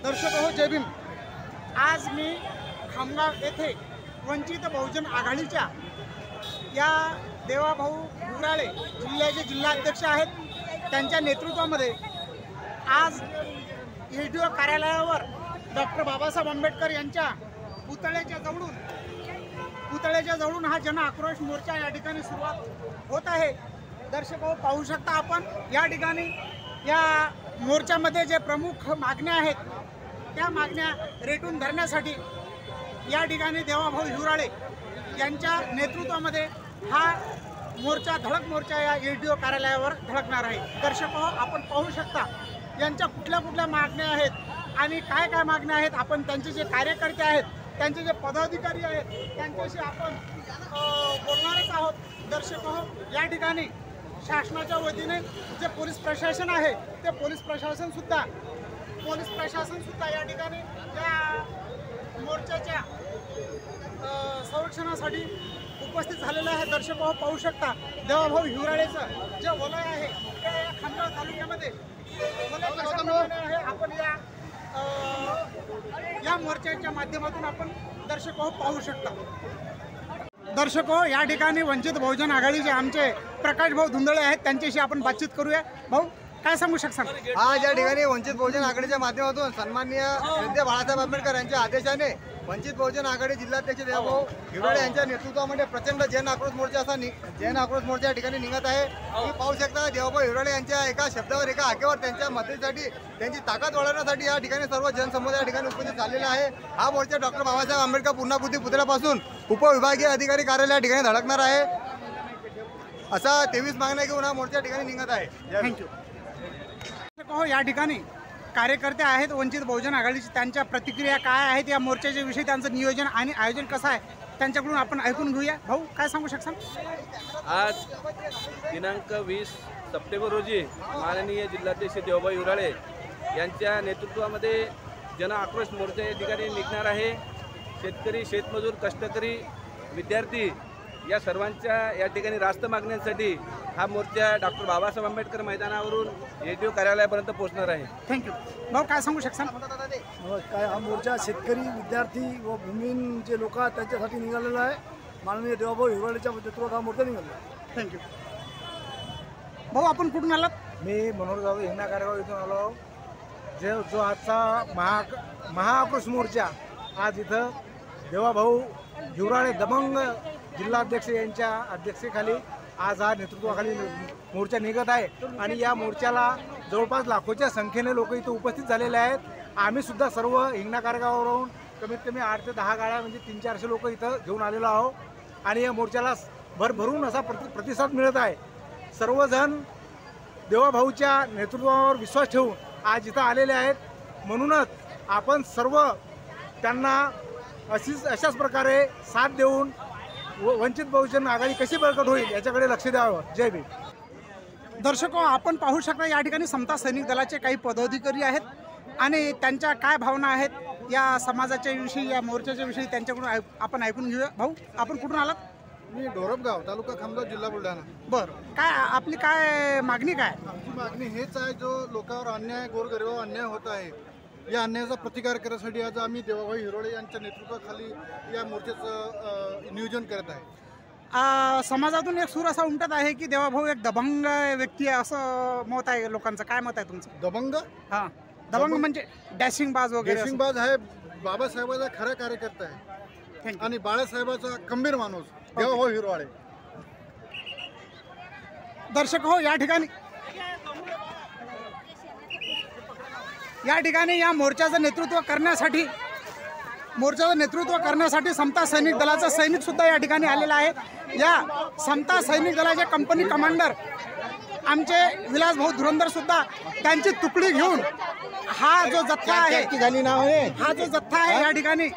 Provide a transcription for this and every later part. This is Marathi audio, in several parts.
दर्शक हो, जय भीम। आज मी खामगाव येथे वंचित बहुजन आघाडीच्या या देवाभाऊ गुराळे जिल्ह्याचे जिल्हाध्यक्ष आहेत, त्यांच्या नेतृत्वामध्ये आज एसडीओ कार्यालयावर डॉक्टर बाबासाहेब आंबेडकर यांच्या पुतळ्याच्या जवळून हा जन आक्रोश मोर्चा या ठिकाणी सुरुवात होत आहे। दर्शक हो, पाहू शकता आपण या ठिकाणी या मोर्चामध्ये जे प्रमुख मागण्या आहेत त्या मागण्या रेटून धरण्यासाठी या ठिकाणी देवाभाऊ हिवराळे यांच्या नेतृत्वामध्ये हा मोर्चा, धडक मोर्चा या एसडीओ कार्यालयावर धडकणार आहे। दर्शक हो, आपण पाहू शकता यांच्या कुठल्या मागण्या आहेत आणि काय मागण्या आहेत। आपण त्यांचे जे कार्यकर्ते आहेत, त्यांचे जे पदाधिकारी आहेत त्यांच्याशी आपण बोलणारच आहोत। दर्शक हो, या ठिकाणी शासनाच्या वतीने जे पोलीस प्रशासन आहे ते पोलीस प्रशासन सुद्धा या ठिकाणी या मोर्चाच्या संरक्षणासाठी उपस्थित झालेलं आहे। दर्शक हो, पाहू शकता देवाभाऊ हिवराळेचं जे वलय आहे ते खामगाव तालुक्यामध्ये आहे। आपण या मोर्चाच्या माध्यमातून आपण दर्शक हो पाहू शकता। दर्शक हो, या ठिकाणी वंचित बहुजन आघाडीचे आमचे प्रकाश भाऊ धुंदळे आहेत, त्यांच्याशी आपण बातचीत करूया। भाऊ, काय सांगू शकता? आज या ठिकाणी वंचित बहुजन आघाडीच्या माध्यमातून सन्माननीय श्रद्धेय बाळासाहेब आंबेडकर यांच्या आदेशाने वंचित बहुजन आघाडी जिल्हाध्यक्ष देवाभाऊ हिवराळे यांच्या नेतृत्वामध्ये प्रचंड जन आक्रोश मोर्चा या ठिकाणी निघत आहे। तुम्ही पाहू शकता देवाभाऊ हिवराळे यांच्या एका शब्दावर, एका हाकेवर त्यांच्या मदतीसाठी, त्यांची ताकद वाढवण्यासाठी या ठिकाणी सर्व जनसमुदाय या ठिकाणी उपस्थित झालेला आहे। हा मोर्चा डॉक्टर बाबासाहेब आंबेडकर पुर्णाकृती पुतळ्यापासून उपविभागीय अधिकारी कार्यालय या ठिकाणी धडकणार आहे। असा 23 मागण्या घेऊन हा मोर्चा ठिकाणी निघत आहे। थँक्यू। हो, या ठिकाणी कार्यकर्ते आहेत वंचित बहुजन आघाडीची, त्यांच्या प्रतिक्रिया काय आहेत या मोर्चाच्या विषयी, त्यांचं नियोजन आणि आयोजन कसं आहे त्यांच्याकडून आपण ऐकून घेऊया। भाऊ, काय सांगू शकता? आज दिनांक 20 सप्टेंबर रोजी माननीय जिल्हाध्यक्ष देवाभाऊ हिवराळे यांच्या नेतृत्वामध्ये जन आक्रोश मोर्चा या ठिकाणी निघणार आहे। शेतकरी, शेतमजूर, कष्टकरी, विद्यार्थी या सर्वांच्या या ठिकाणी रास्त मागण्यांसाठी हा मोर्चा डॉक्टर बाबासाहेब आंबेडकर मैदानावरून एसडीओ कार्यालयापर्यंत पोहोचणार आहे। थँक्यू। भाऊ, काय सांगू शकता? काय हा मोर्चा शेतकरी, विद्यार्थी व भूमिहीन जे लोक आहेत त्यांच्यासाठी निघालेला आहे। माननीय देवाभाऊ हिवराळेच्या नेतृत्वात हा मोर्चा निघाला आहे। थँक्यू। भाऊ, आपण कुठून आलात? मी मनोहर जाधव, हिंगणा कारगाव इथून आलो। जो आजचा महाआक्रोश मोर्चा आज इथं देवाभाऊ हिवराळे दबंग जिल्हाध्यक्ष यांच्या अध्यक्षतेखाली आज हा नेतृत्वाखाली मोर्चा निघत आहे आणि या मोर्चाला जवळपास लाखोच्या संख्येने लोक इथं उपस्थित झालेले आहेत। आम्ही सुद्धा सर्व हिंगणा कारगावावरून कमीत कमी 8 ते 10 गाड्या म्हणजे 300-400 लोक इथं घेऊन आलेलो आहोत आणि या मोर्चाला भरभरून असा प्रतिसाद मिळत आहे। सर्वजण देवाभाऊच्या नेतृत्वावर विश्वास ठेवून आज इथं आलेले आहेत, म्हणूनच आपण सर्व त्यांना अशाच प्रकारे साथ देऊन वंचित बहुजन आघाडी कशी बळकट होईल याच्याकडे लक्ष द्यावं। जय भीम। दर्शको, आपण पाहू शकता या ठिकाणी समता सैनिक दलाचे काही पदाधिकारी आहेत आणि त्यांच्या काय भावना आहेत या समाजाच्या विषयी, या मोर्चाच्या विषयी त्यांच्याकडून आपण ऐकून घेऊया। भाऊ, आपण कुठून आलात? मी ढोरपगाव, तालुका खामगाव, जिल्हा बुलढाणा। बरं, काय आपली काय मागणी? काय आमची मागणी हेच आहे, जो लोकांवर अन्याय, गोरगरिबावर अन्याय होत आहे, या अन्यायाचा प्रतिकार करण्यासाठी आज आम्ही देवाभाऊ हिवराळे यांच्या नेतृत्वाखाली या मोर्चाचं नियोजन करत आहे। समाजातून एक सूर असा उमटत आहे की देवाभाऊ एक दबंग व्यक्ती आहे, असं मत आहे लोकांचं। काय मत आहे तुमचं? दबंग? हां, दबंग म्हणजे डॅशिंग बाज वगैरे? डॅशिंग बाज आहे, बाबासाहेबाचा खरा कार्यकर्ता आहे आणि बाळासाहेबाचा खंबीर माणूस देवाभाऊ हिवराळे। दर्शक हो, या ठिकाणी या मोर्चाचं नेतृत्व करण्यासाठी समता सैनिक दलाचा सैनिक सुद्धा या ठिकाणी आलेला आहे। या समता सैनिक दलाचे कंपनी कमांडर आमचे विलास भाऊ धुरंधर सुद्धा त्यांची तुकडी घेऊन हा जो जत्था आहे या ठिकाणी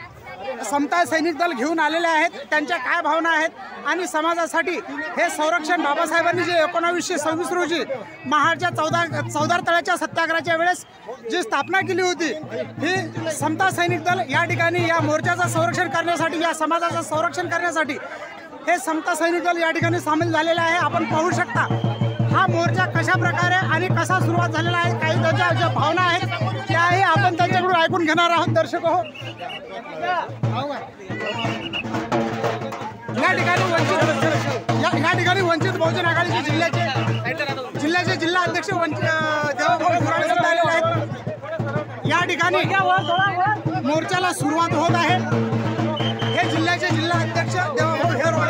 समता सैनिक दल घेऊन आलेले आहेत। त्यांच्या काय भावना आहेत आणि समाजासाठी हे संरक्षण बाबासाहेबांनी जे 1926 रोजी महाडच्या चौदार तळ्याच्या सत्याग्रहाच्या वेळेस जी स्थापना केली होती, ही समता सैनिक दल या ठिकाणी या मोर्चाचं संरक्षण करण्यासाठी, या समाजाचं संरक्षण करण्यासाठी हे समता सैनिक दल या ठिकाणी सामील झालेलं आहे। आपण पाहू शकता हा मोर्चा कशा प्रकारे आणि कसा सुरुवात झालेला आहे, काही त्याच्या ज्या भावना आहेत त्याही आपण त्यांच्याकडून ऐकून घेणार आहोत दर्शक हो. या ठिकाणी वंचित बहुजन आघाडीचे जिल्ह्याचे जिल्हा अध्यक्ष देवाभाऊ हिवराळे सुद्धा आलेले आहेत. या ठिकाणी मोर्चाला सुरुवात होत आहे. हे जिल्ह्याचे जिल्हा अध्यक्ष देवाभाऊ हिवराळे.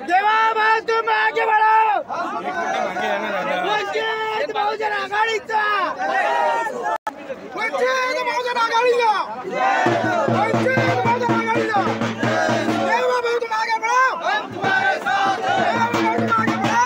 देवाभाऊ तुम आगे बढ़ो. वंचित बहुजन आघाडीचा वंचित बहुजन आघाडीचा वंचित बहुजन आघाडीचा देवाभाऊ तुम आगे बढ़ो. हम तुम्हारे साथ हैं. देवाभाऊ तुम आगे बढ़ो.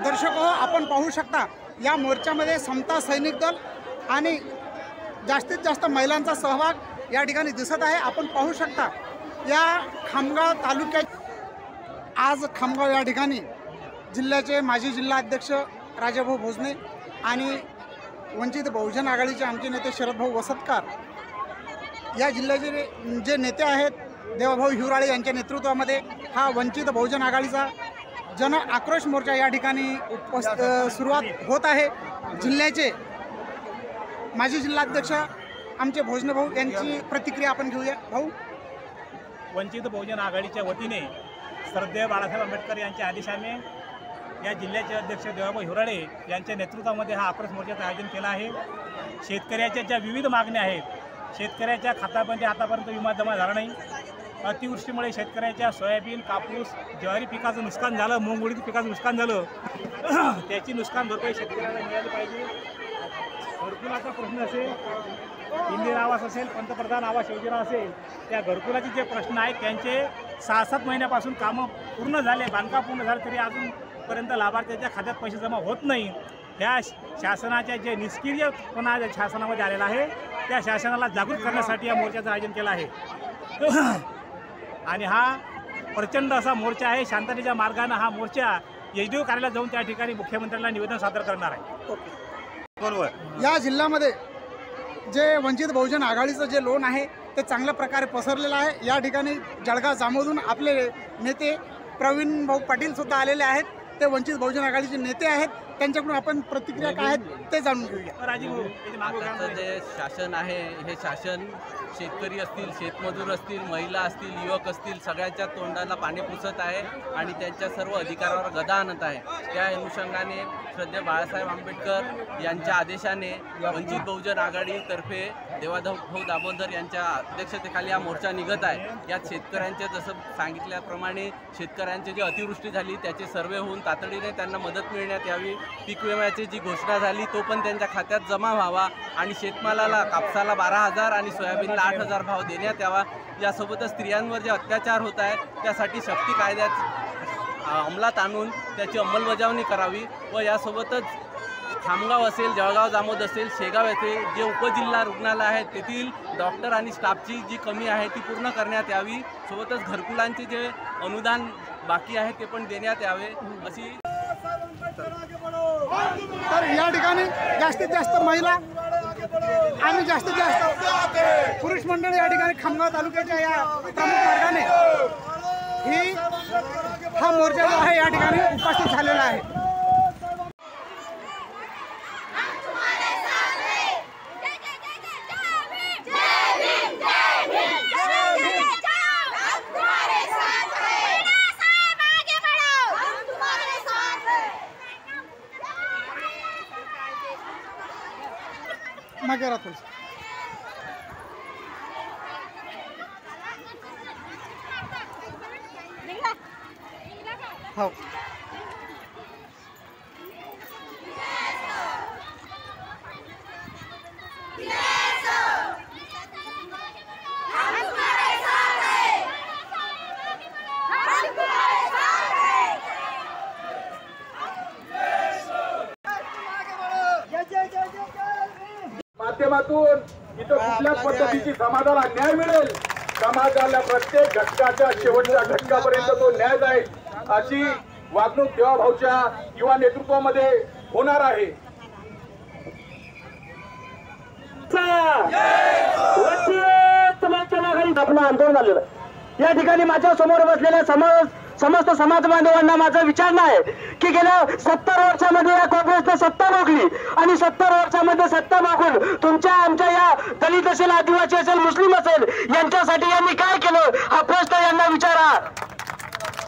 दर्शक हो, आपण पाहू शकता या मोर्चामध्ये समता सैनिक दल आणि जास्तीत जास्त महिलांचा सहभाग या ठिकाणी दिसत आहे. आपण पाहू शकता या खामगाव तालुक्यात आज खामगाव या ठिकाणी जिल्ह्याचे माजी जिल्हा अध्यक्ष राजाभाऊ भोजने आणि वंचित बहुजन आघाडीचे आमचे नेते शरदभाऊ वसतकार या जिल्ह्याचे जे नेते आहेत देवाभाऊ हिवराळे यांच्या नेतृत्वामध्ये हा वंचित बहुजन आघाडीचा जन आक्रोश मोर्चा या ठिकाणी सुरुवात होत आहे. जिल्ह्याचे माजी जिल्हाध्यक्ष आमचे भोजने भाऊ यांची प्रतिक्रिया आपण घेऊया. भाऊ, वंचित बहुजन आघाडीच्या वतीने श्रद्धेय बाळासाहेब आंबेडकर यांच्या आदेशाने या जिल्ह्याचे अध्यक्ष देवाभाऊ हिवराळे यांच्या नेतृत्वामध्ये हा आक्रोश मोर्चाचं आयोजन केलं आहे. शेतकऱ्याच्या ज्या विविध मागण्या आहेत, शेतकऱ्याच्या खात्यामध्ये आतापर्यंत विमा जमा झाला नाही. अतिवृष्टीमुळे शेतकऱ्याच्या सोयाबीन, कापूस, ज्वारी पिकाचं नुकसान झालं, मूग उडीद पिकाचं नुकसान झालं. त्याची नुकसान भरपाई शेतकऱ्याला मिळाली पाहिजे. घरकुलाचा प्रश्न असेल, इंदिरा आवास असेल, पंतप्रधान आवास योजना असेल, त्या घरकुलाचे जे प्रश्न आहेत त्यांचे 6-7 महिन्यापासून कामं पूर्ण झाले, बांधकाम पूर्ण झाले, तरी अजूनपर्यंत लाभार्थ्याच्या खात्यात पैसे जमा होत नाही. ह्या शासनाच्या जे निष्क्रियपणा शासनामध्ये आलेला आहे त्या शासनाला जागृत करण्यासाठी या मोर्चाचं आयोजन केलं आहे. आणि हा प्रचंड असा मोर्चा आहे. शांततेच्या मार्गाने हा मोर्चा एसडीओ कार्यालयात जाऊन त्या ठिकाणी मुख्यमंत्र्यांना निवेदन सादर करणार आहे. बरोबर. या जिल्ह्यामध्ये जे वंचित बहुजन आघाडीचं जे लोन आहे ते चांगल्या प्रकारे पसरलेलं आहे. या ठिकाणी जळगाव जामोदून आपले नेते प्रवीण भाऊ पाटील सुद्धा आलेले आहेत. ते वंचित बहुजन आघाडीचे नेते आहेत. त्यांच्याकडून आपण प्रतिक्रिया काय आहेत ते जाणून घेऊया. राजीव, आताचं जे शासन आहे हे शासन शेतकरी असतील, शेतमजूर असतील, महिला असतील, युवक असतील, सगळ्यांच्या तोंडाला पाणी पुसत आहे आणि त्यांच्या सर्व अधिकारावर गदा आणत आहे. त्या अनुषंगाने श्रद्धेय बाळासाहेब आंबेडकर यांच्या आदेशाने वंचित बहुजन आघाडीतर्फे देवाभाऊ दामोदर यांच्या अध्यक्षतेखाली हा मोर्चा निघत आहे. यात शेतकऱ्यांचे जसं सांगितल्याप्रमाणे शेतकऱ्यांची जी अतिवृष्टी झाली त्याचे सर्वे होऊन तातडीने त्यांना मदत मिळण्यात यावी. पीक विम्याची जी घोषणा झाली तो पण त्यांच्या खात्यात जमा व्हावा आणि शेतमालाला कापसाला 12,000 आणि सोयाबीनला 8,000 भाव देण्यात यावा. यासोबतच स्त्रियांवर जे अत्याचार होत आहे त्यासाठी सक्ती कायद्यात अंमलात आणून त्याची अंमलबजावणी करावी व यासोबतच खामगाव असेल, जळगाव जामोद असेल, शेगाव येथे जे उपजिल्हा रुग्णालय आहेत तेथील डॉक्टर आणि स्टाफची जी कमी आहे ती पूर्ण करण्यात यावी. सोबतच घरकुलांचे जे अनुदान बाकी आहे ते पण देण्यात यावे अशी. तर या ठिकाणी जास्तीत जास्त महिला आणि जास्तीत जास्त पुरुष मंडळी या ठिकाणी खामगाव तालुक्याच्या या प्रमुख मार्गाने हा मोर्चा जो आहे या ठिकाणी उपस्थित झालेला आहे. मागे राहतो. हो. माध्यमातून इथं कुठल्या पद्धतीची समाजाला न्याय मिळेल, समाजाला प्रत्येक घटकाच्या शेवटच्या घटकापर्यंत तो न्याय जाईल अशी वागणूक देवाभाऊच्या युवा नेतृत्वामध्ये होणार आहे. आपलं आंदोलन झालेलं या ठिकाणी माझ्या समोर बसलेल्या समस्त समाज बांधवांना माझा विचारणा आहे की गेल्या 70 वर्षामध्ये या काँग्रेसने सत्ता भोगली आणि 70 वर्षामध्ये सत्ता भोगून तुमच्या आमच्या या दलित असेल, आदिवासी असेल, मुस्लिम असेल यांच्यासाठी यांनी काय केलं हा प्रश्न यांना विचारा.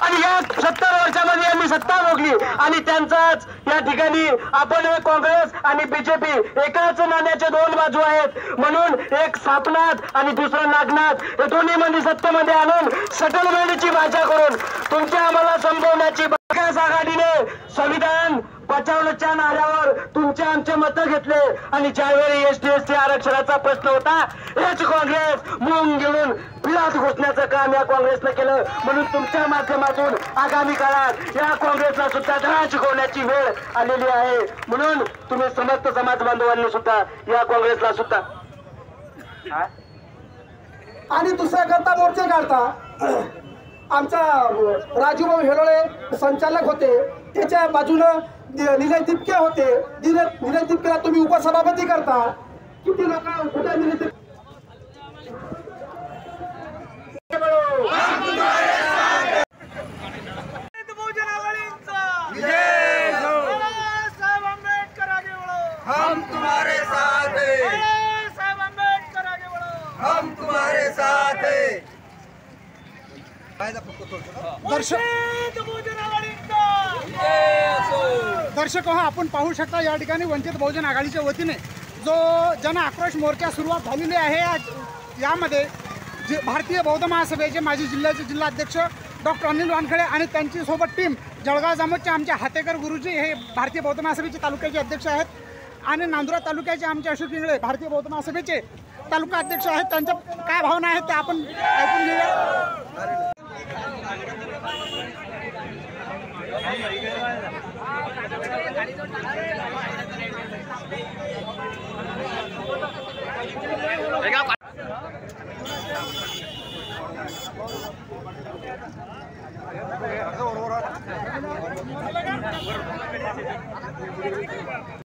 आणि या 70 वर्षामध्ये यांनी सत्ता भोगली आणि त्यांचाच या ठिकाणी आपण काँग्रेस आणि बीजेपी एकाच नाण्याचे दोन बाजू आहेत म्हणून एक सापनाथ आणि दुसरं नागनाथ हे दोन्ही मध्ये सत्तेमध्ये आणून सेटलमेंटची भाषा करून तुमच्या आम्हाला संपवण्याची महाविकास आघाडीने संविधान बचावण्याच्या नाऱ्यावर तुमचे आमचे मतं घेतले आणि ज्यावेळी ST आरक्षणाचा प्रश्न होता हेच काँग्रेस मुंग घेऊन पिळात घुसण्याचं काम या काँग्रेसनं केलं. म्हणून तुमच्या माध्यमातून आगामी काळात या काँग्रेसला सुद्धा धडा शिकवण्याची वेळ आलेली आहे. म्हणून तुम्ही समस्त समाज बांधवांनी सुद्धा या काँग्रेसला सुद्धा आणि दुसऱ्या करता मोर्चे काढता आमचा राजूभाऊ हिरोळे संचालक होते, त्याच्या बाजूनं निलय तिपके होते. निलय तिपकेला तुम्ही उपसभापती करता. किती लोक कुठे निलय हम तुम्हारे साथ हैं, हम तुम्हारे साथ हैं. दर्शक हो, आपण पाहू शकता या ठिकाणी वंचित बहुजन आघाडीच्या वतीने जो जन आक्रोश मोर्चा सुरुवात झालेली आहे. यामध्ये भारतीय बौद्ध महासभेचे माजी जिल्ह्याचे जिल्हाध्यक्ष डॉक्टर अनिल वानखडे आणि त्यांची सोबत टीम जळगाव जामोदचे आमचे हातेकर गुरुजी हे भारतीय बौद्ध महासभेचे तालुक्याचे अध्यक्ष आहेत आणि नांदुरा तालुक्याचे आमचे अशोक इंगळे भारतीय बौद्ध महासभेचे तालुका अध्यक्ष आहेत. त्यांच्या काय भावना आहेत ते आपण ऐकून घेऊया.